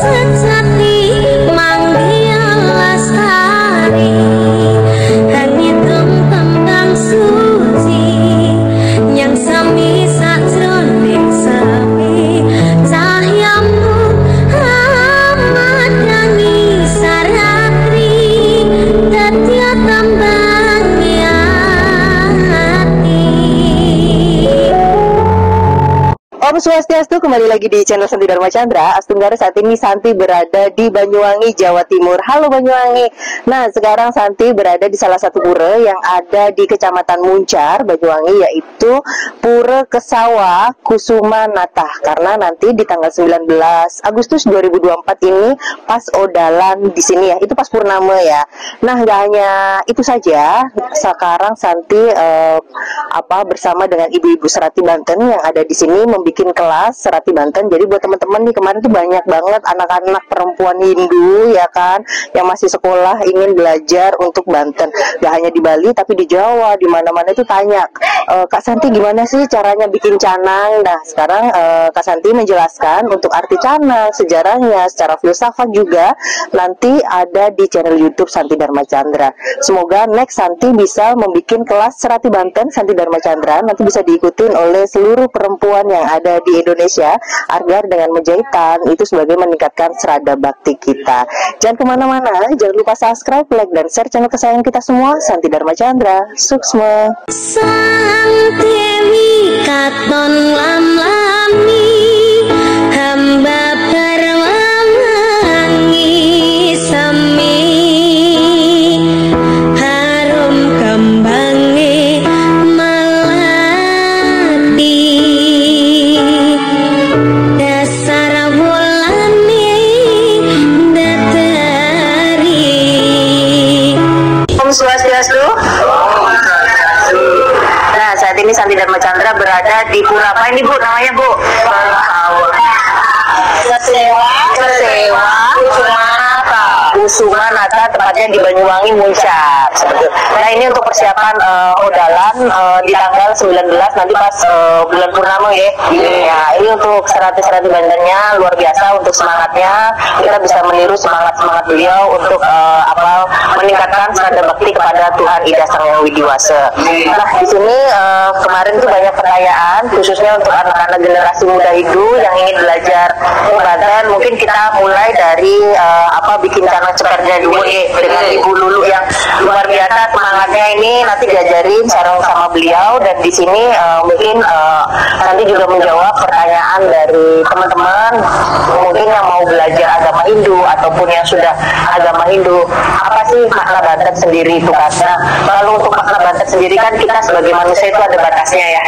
sejati manggil lestari hanya tembang suci yang sami sakjroning sepi cahyamu amat nyanyi saratri dadya tambang hati. Om Swastiastu, kembali lagi di channel Santi Dharma Chandra. Astunggara, saat ini Santi berada di Banyuwangi, Jawa Timur. Halo Banyuwangi. Nah, sekarang Santi berada di salah satu pura yang ada di Kecamatan Muncar, Banyuwangi, yaitu Pura Kesawa Kusuma Natah. Karena nanti di tanggal 19 Agustus 2024 ini pas odalan di sini ya. Itu pas purnama ya. Nah, nggak hanya itu saja. Sekarang Santi bersama dengan ibu-ibu Serati Banten yang ada di sini membuat kelas Serati Banten. Jadi buat teman-teman nih, kemarin tuh banyak banget anak-anak perempuan Hindu ya kan yang masih sekolah ingin belajar untuk Banten. Gak hanya di Bali tapi di Jawa, di mana-mana itu tanya, Kak Santi gimana sih caranya bikin canang? Nah, sekarang Kak Santi menjelaskan untuk arti canang, sejarahnya, secara filsafat juga nanti ada di channel YouTube Santi Dharma Chandra. Semoga next Santi bisa membuat kelas Serati Banten Santi Dharma Chandra, nanti bisa diikutin oleh seluruh perempuan yang ada di Indonesia agar dengan menjahitan itu sebagai meningkatkan serada bakti kita. Jangan kemana-mana, jangan lupa subscribe, like, dan share channel kesayangan kita semua, Santi Dharma Chandra. Suksma. Sang Dewi katon lam-lami hamba berwangi semi harum kembangi melati dasar wulani datari. Om Swastiastu. Nah, saat ini Santi Dharma Chandra berada di pura apa ini Bu? Namanya Bu? Kesewa Kusuma Natah, tepatnya di Banyuwangi Muncar. Nah, ini untuk persiapan odalan di tanggal 19 nanti pas bulan purnama ya. Ya, ini untuk Serati-serati Bantennya luar biasa untuk semangatnya. Kita bisa meniru semangat beliau untuk meningkatkan serada bakti kepada Tuhan Ida Sang Hyang Widiwasa. Nah, di sini kemarin tuh banyak pertanyaan khususnya untuk anak-anak generasi muda Hindu yang ingin belajar Banten. Mungkin kita mulai dari bikin canang cepernya dulu dengan Ibu Lulu yang luar biasa semangatnya ini, nanti diajarin sarung sama beliau. Dan di sini mungkin nanti juga menjawab pertanyaan dari teman-teman mungkin yang mau belajar agama Hindu ataupun yang sudah agama Hindu, apa sih makna Banten sendiri itu kan. Nah, kalau untuk makna Banten sendiri kan kita sebagai manusia itu ada batasnya ya.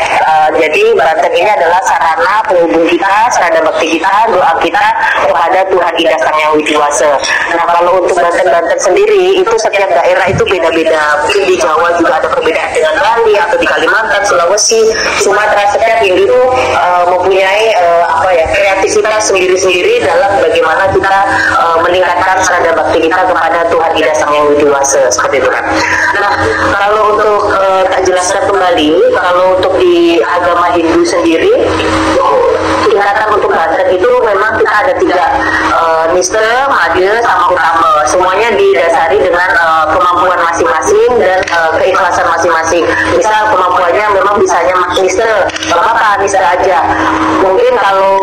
Jadi Banten ini adalah sarana penghubung kita, serada bakti kita, doa kita kepada Tuhan Ida Sang Hyang Widiwasa. Nah, kalau untuk Banten sendiri itu setiap daerah itu beda-beda. Mungkin di Jawa juga ada perbedaan dengan Bali atau di Kalimantan, Sulawesi, Sumatera. Setiap Hindu itu mempunyai kreativitas sendiri-sendiri dalam bagaimana kita meningkatkan serada bakti kita kepada Tuhan Ida Sang Hyang Widiwasa, seperti itu kan. Nah, kalau untuk tak jelaskan kembali, kalau untuk di agama Hindu sendiri, tingkatan untuk Banten itu memang kita ada 3, Nista, Madya, sama Utama. Semuanya didasari dengan kemampuan masing-masing dan keikhlasan masing-masing. Misal kemampuannya memang bisanya Nista, apa Nista aja. Mungkin kalau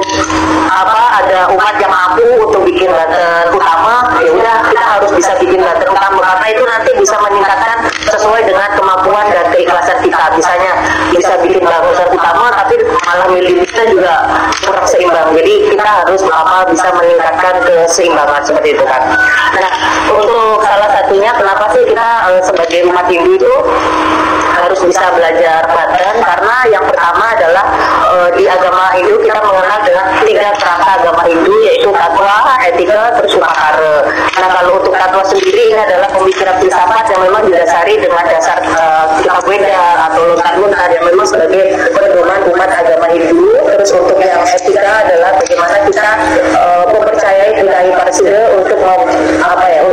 ada umat yang mampu untuk bikin Banten Utama, ya udah kita harus bisa bikin Banten Utama, karena itu nanti bisa meningkatkan sesuai dengan kemampuan dan keikhlasan kita. Misalnya bisa bikin Banten Utama tapi malah milih Nista juga kurang seimbang. Jadi kita harus bisa meningkatkan keseimbangan seperti itu kan. Nah, untuk salah satunya kenapa sih kita sebagai umat Hindu itu harus bisa belajar Banten, karena yang pertama adalah di agama Hindu kita mengenal dengan 3 kerangka agama Hindu, yaitu tatwa, etika, terus upakara. Nah, kalau untuk tatwa sendiri ini adalah pemikiran filsafat yang memang didasari dengan dasar kitab Weda atau lontar-lontar yang memang sebagai pedoman umat agama Hindu. Terus untuk yang etika adalah bagaimana kita mempercayai Buddha Parsida untuk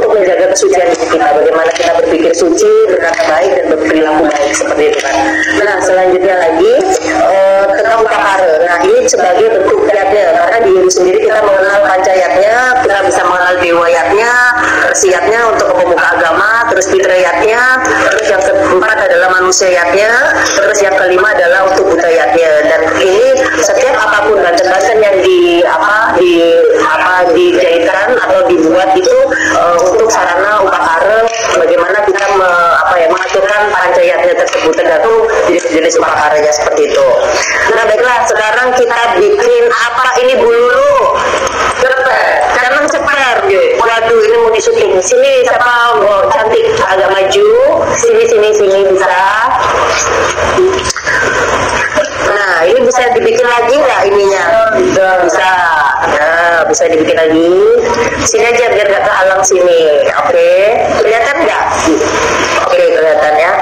untuk menjaga kesucian diri kita, bagaimana kita berpikir suci, berkata baik dan berperilaku baik, seperti itu kan. Nah, selanjutnya lagi tentang upakara. Nah, ini sebagai bentuk yatnya, karena di Hindu sendiri kita mengenal pancayatnya, kita dewayatnya, siatnya untuk pemuka agama, terus fitriyatnya, terus yang keempat adalah manusiayatnya, terus yang kelima adalah untuk budayatnya. Dan ini setiap apapun banten-banten yang dijahitan atau dibuat itu untuk sarana upakara bagaimana kita mengaturkan pancayatnya tersebut, tergantung jenis upakaranya seperti itu. Nah baiklah, sekarang kita bikin apa ini bululu canang ceper. Waduh, ini mau disuting. Sini siapa mau cantik agak maju, sini bisa. Nah ini bisa dibikin lagi nggak ininya? Bisa. Nah, bisa dibikin lagi. Sini aja biar nggak kehalang sini. Oke, kelihatan nggak? Oke, kelihatan ya.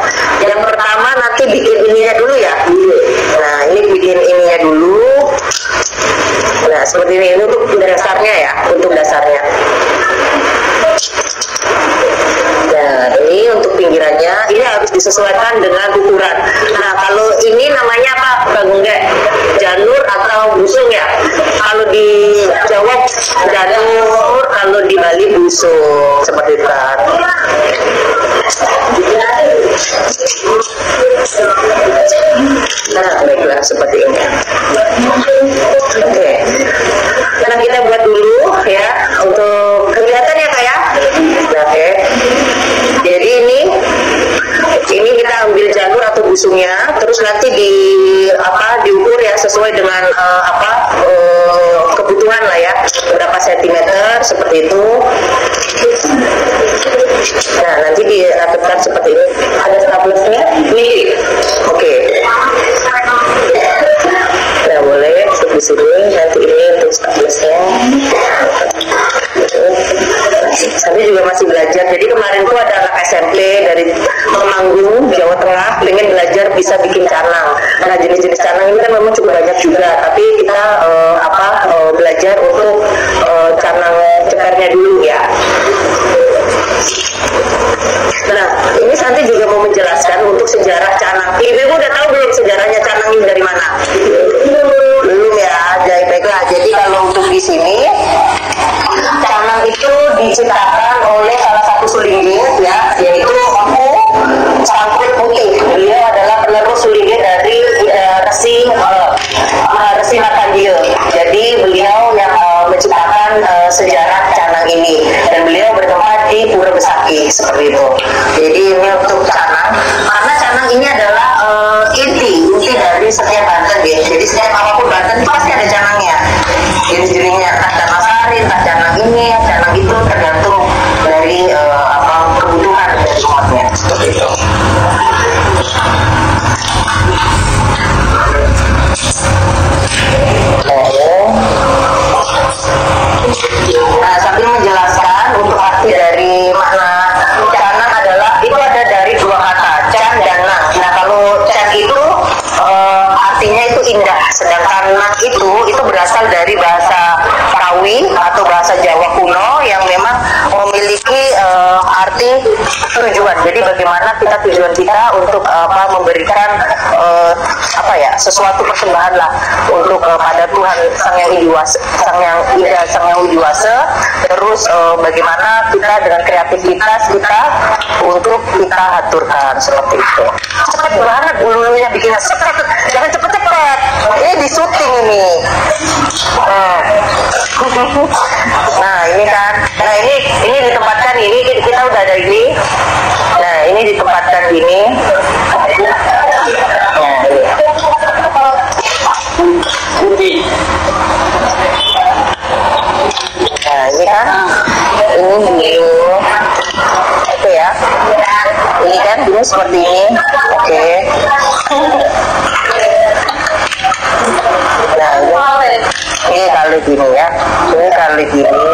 Yang pertama nanti bikin ininya dulu ya. Nah, ini bikin ininya dulu. Nah, seperti ini untuk dasarnya ya, untuk dasarnya. Nah, ini untuk pinggirannya, ini harus disesuaikan dengan ukuran. Nah, kalau ini namanya apa, Bang Enggak? Janur atau busung ya? Kalau di Jawa janur, kalau di Bali busung, seperti itu kan. Nah, baiklah seperti ini. Oke. Nah, kita buat dulu ya untuk kelihatan ya Kak ya. Oke. Jadi ini kita ambil janur atau busungnya, terus nanti diukur ya sesuai dengan kebutuhan lah ya, berapa sentimeter seperti itu. Nah nanti dirapetkan seperti ini. Ada staplesnya nih. Oke. Nah boleh untuk di sini, nanti ini untuk staplesnya. Saya juga masih belajar. Jadi kemarin tuh ada anak SMP dari Temanggung, Jawa Tengah, pengen belajar bisa bikin canang. Nah jenis-jenis canang ini kan memang cukup banyak juga, tapi kita belajar untuk canang cepernya dulu ya. Nah ini Santi juga mau menjelaskan untuk sejarah canang. Ibu udah tahu belum sejarahnya canang ini dari mana? Belum ya. Baiklah. Jadi kalau untuk di sini canang itu diciptakan oleh salah satu sulinggih ya, yaitu Empu Cangkrit Putih. Beliau adalah penerus sulinggih dari Resi Markandeya. Jadi beliau yang menciptakan sejarah canang ini, dan beliau bertempat di Pura Besaki seperti itu. Jadi ini untuk canang, karena canang ini adalah inti dari setiap Banten ya. Jadi setiap apapun Banten pasti ada canangnya. Jenis-jenisnya entah canang sari, entah canang ini, canang itu, tergantung dari kebutuhan dari umatnya seperti itu. Nah, sambil menjelaskan untuk arti dari makna canang adalah itu ada dari dua kata, can dan nang. Nah, kalau can itu artinya itu indah, sedangkan nang itu berasal dari bahasa Parawi atau bahasa Jawa kuno yang memang memiliki arti tujuan. Jadi bagaimana tujuan kita untuk memberikan sesuatu persembahan lah untuk pada Tuhan Sang Yang Widiwasa. Terus bagaimana kita dengan kreativitas kita untuk kita haturkan seperti itu. Cepat banget bulunya bikinnya, jangan cepet-cepet. Ini di syuting ini. Nah ini kan, ini ditempatkan ini kita udah ada ini. Nah ini ditempatkan gini. Nah ini kan, ini dulu. Oke ya. Ini kan dulu seperti ini. Oke. Nah ini kali gini ya. Ini kali gini.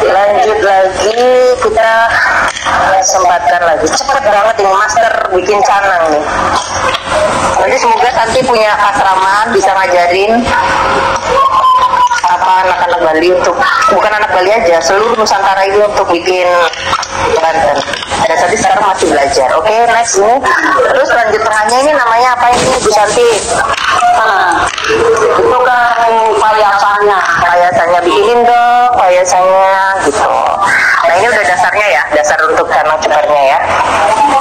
Lanjut lagi, kita sempatkan lagi. Cepet banget ini master bikin canang nih. Nanti semoga Santi punya asrama bisa ngajarin anak-anak Bali untuk, bukan anak Bali aja, seluruh Nusantara ini untuk bikin Banten. Dan Santi sekarang masih belajar. Oke, next ini. Terus lanjut tengahnya ini namanya apa ini Bu Santi? Itu kan payasannya bikinin dong, dasar untuk canang cepernya ya.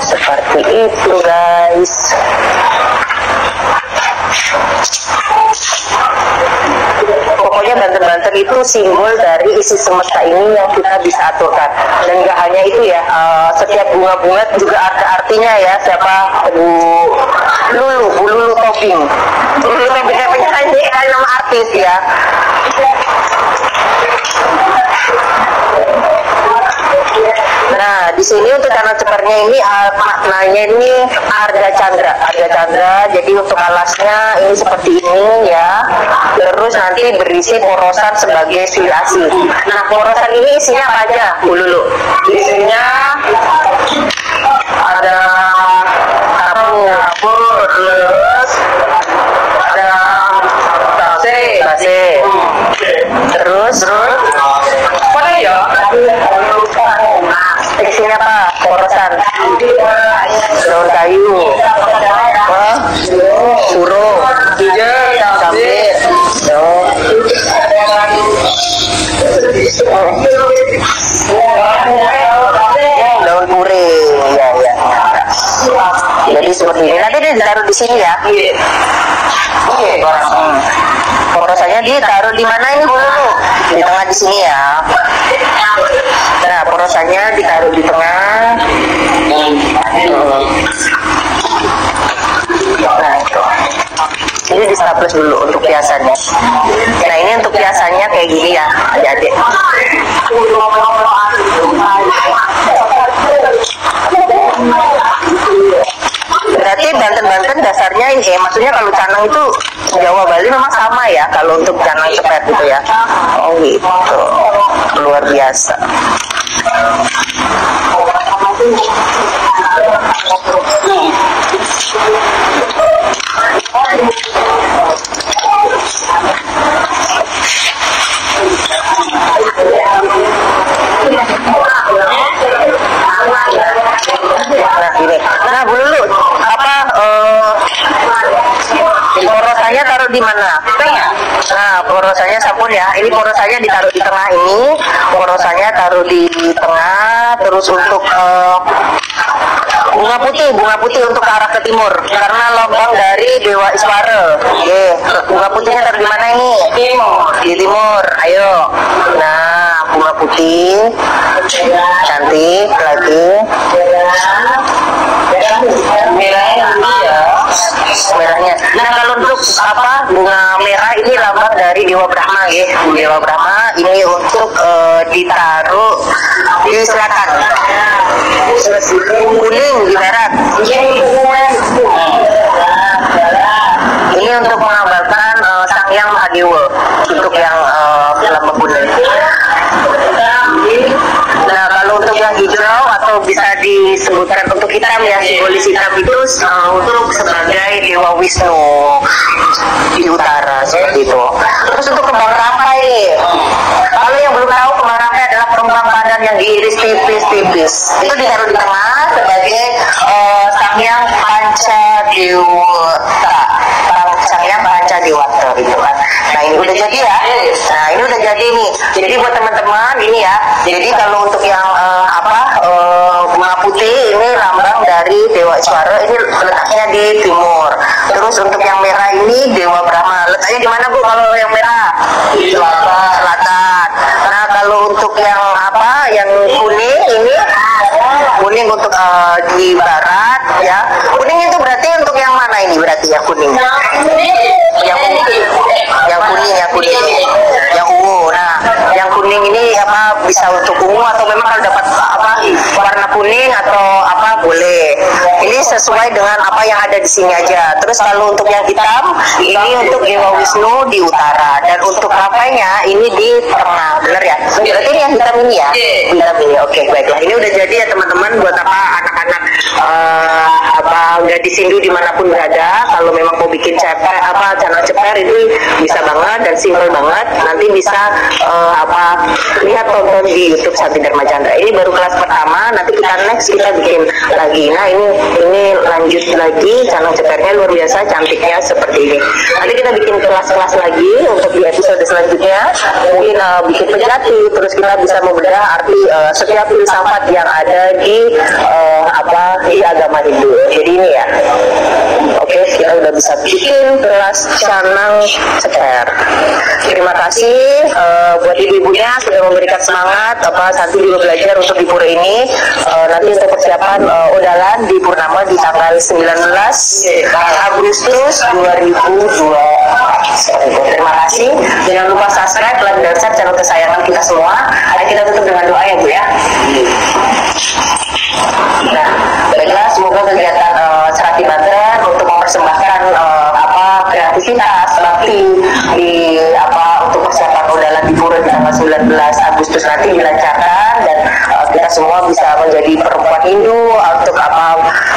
Seperti itu guys. Pokoknya Banten-Banten itu simbol dari isi semesta ini yang kita bisa aturkan. Dan gak hanya itu ya, setiap bunga-bunga juga ada artinya ya. Siapa? Bu Lulu Tobing. Lulu Tobing kayak penyanyi, kayak nama artis ya. Nah, di sini untuk canang cepernya ini maknanya ini Arga Chandra. Jadi untuk alasnya ini seperti ini ya. Terus nanti berisi porosan sebagai silasi. Nah, porosan ini isinya apa aja, Bu Lulu? Isinya ada kapur, terus ada base. Terus apa ya? Isinya apa? Porosan daun kayu, suruh, cabai, daun puri, ya. Jadi seperti ini. Nanti ditaruh di sini ya. Porosannya ditaruh di mana ini Bu Lulu? Di tengah di sini ya. Nah, porosannya ditaruh di tengah. Nah, itu. Ini distaples dulu untuk hiasannya. Nah, ini untuk hiasannya kayak gini ya, adik-adik. Berarti Banten-Banten dasarnya ini, maksudnya kalau canang itu Jawa Bali memang sama ya, kalau untuk canang ceper gitu ya. Oh gitu, luar biasa. Nah gini, nah Bu Lulu, apa porosannya taruh di mana? Nah, porosannya sabun ya. Ini porosannya ditaruh di tengah ini. Porosannya taruh di tengah. Terus untuk bunga putih untuk ke arah ke timur. Karena lambang dari Dewa Iswara. Oke, bunga putihnya taruh di mana ini? Di timur. Ayo. Nah, bunga putih cantik lagi. Merahnya. Nah, kalau untuk apa bunga merah ini lambang dari Dewa Brahma ya. Dewa Brahma ini untuk ditaruh di selatan. Kuning di barat. Ini untuk mengabarkan Sang Hyang Mahadewa untuk yang lambang kuning. Nah, kalau untuk yang hijau atau bisa disebutkan untuk hitam ya, simbolis hitam itu untuk sebagai Dewa Wisnu di utara seperti itu. Terus untuk kembang rampai, kalau yang belum tahu kembang rampai adalah perembang badan yang diiris tipis-tipis. Itu ditaruh di tengah sebagai Sang Hyang Pancadewata. Sang Hyang Pancadewata gitu kan. Nah, ini udah jadi ya. Nah, ini udah jadi nih. Jadi buat teman-teman ini ya. Jadi kalau untuk yang bunga putih ini lambang dari Dewa Iswara, ini letaknya di timur. Terus untuk yang merah ini Dewa Brahma. Letaknya di mana Bu kalau yang merah? Di selatan. Nah, kalau untuk yang yang kuning ini kuning untuk di barat ya. Kuning itu berarti untuk yang mana ini berarti yang kuning? Yang kuning. Yang ungu. Nah, yang kuning ini bisa untuk ungu atau memang kalau dapat warna kuning atau boleh. Ini sesuai dengan apa yang ada di sini aja. Terus kalau untuk yang hitam ini untuk Dewa Wisnu di utara dan untuk rampainya ini di tengah. Benar ya? Berarti ini yang hitam ini ya? Hitam ini. Oke, baiklah. Ini udah jadi ya teman-teman buat anak-anak gadis Hindu dimanapun berada. Kalau memang mau bikin canang ceper ini bisa banget dan simple banget. Nanti bisa lihat tonton di YouTube Santi Dharma Chandra. Ini baru kelas pertama. Nanti kita next kita bikin lagi. Nah, ini lanjut lagi canang cepernya luar biasa. biasa cantiknya seperti ini. Nanti kita bikin kelas-kelas lagi untuk di episode selanjutnya, mungkin bikin penjati, terus kita bisa membedah arti setiap filsafat yang ada di di agama Hindu. Jadi ini ya, oke, kita udah bisa bikin kelas canang ceker. Terima kasih buat ibu-ibunya sudah memberikan semangat. Santi juga belajar untuk di pura ini. Nanti untuk persiapan odalan di Purnama di tanggal 19 Agustus 2002. Terima kasih. Jangan lupa subscribe, like, dan share channel kesayangan kita semua. Ayo kita tutup dengan doa ya Bu ya. Nah, baiklah, semoga kegiatan Serati Banten untuk mempersembahkan kreativitas bakti di untuk persiapan odalan di Pura di tanggal 19 Agustus nanti dilancarkan, dan kita semua bisa menjadi perempuan Hindu untuk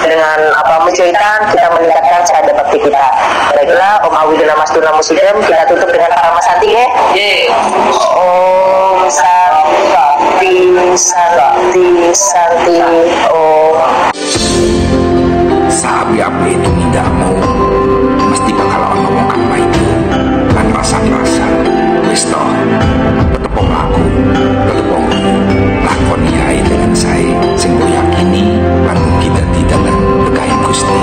dengan mencuitan kita meningkatkan cahaya bakti kita. Baiklah, Om Awidana Mastuna Muslim, kita tutup dengan para Santi ya. Om Santi Santi Santi Om. Sabi-abi itu tidak mau mesti bakal ngomong apa itu kan rasa-rasa wis toh tetepong aku tetepong lakon yai dengan saya sing yakini lan kita tidak berkain Gusti.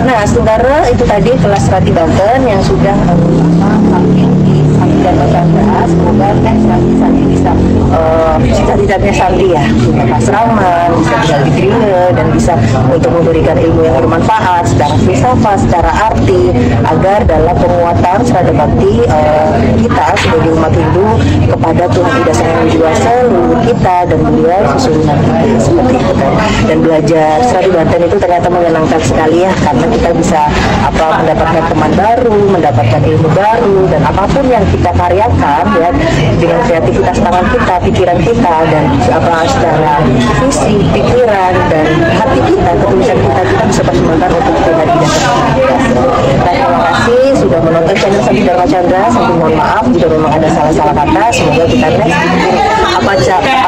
Nah, saudara, itu tadi kelas Serati Banten yang sudah tampil di Santi Dharma Chandra. Semoga Santi bisa cita-citanya Santi ya, punya asrama, bisa tinggal di Grine, dan bisa untuk memberikan ilmu yang bermanfaat secara filsafat, secara arti, agar dalam penguatan serada bakti kita sebagai umat Hindu kepada Tuhan Ida Sang Hyang Widi Wasa, leluhur kita dan beliau susunan kita, seperti itu kan. Dan belajar Serati Banten itu ternyata menyenangkan sekali ya, karena kita bisa mendapatkan teman baru, mendapatkan ilmu baru, dan apapun yang kita karyakan ya dengan kreativitas tangan kita, pikiran kita, dan secara visi, pikiran, dan hati kita, ketulisan kita bisa bersemangat untuk Tuhan Ida Sang Hyang Widi Wasa. Terima kasih sudah menonton channel Santi Dharma Chandra. Santi mohon maaf jika memang ada salah-salah kata. Semoga kita next apa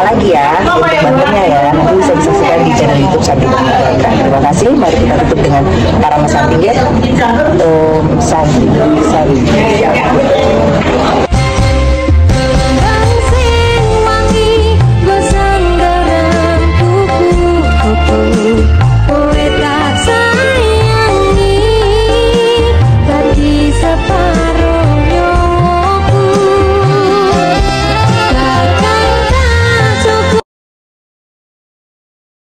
lagi ya untuk Bantennya ya, nanti bisa disaksikan di channel YouTube Santi Dharma Chandra. Terima kasih. Mari kita tutup dengan para Santi ya. Om Santi Santi.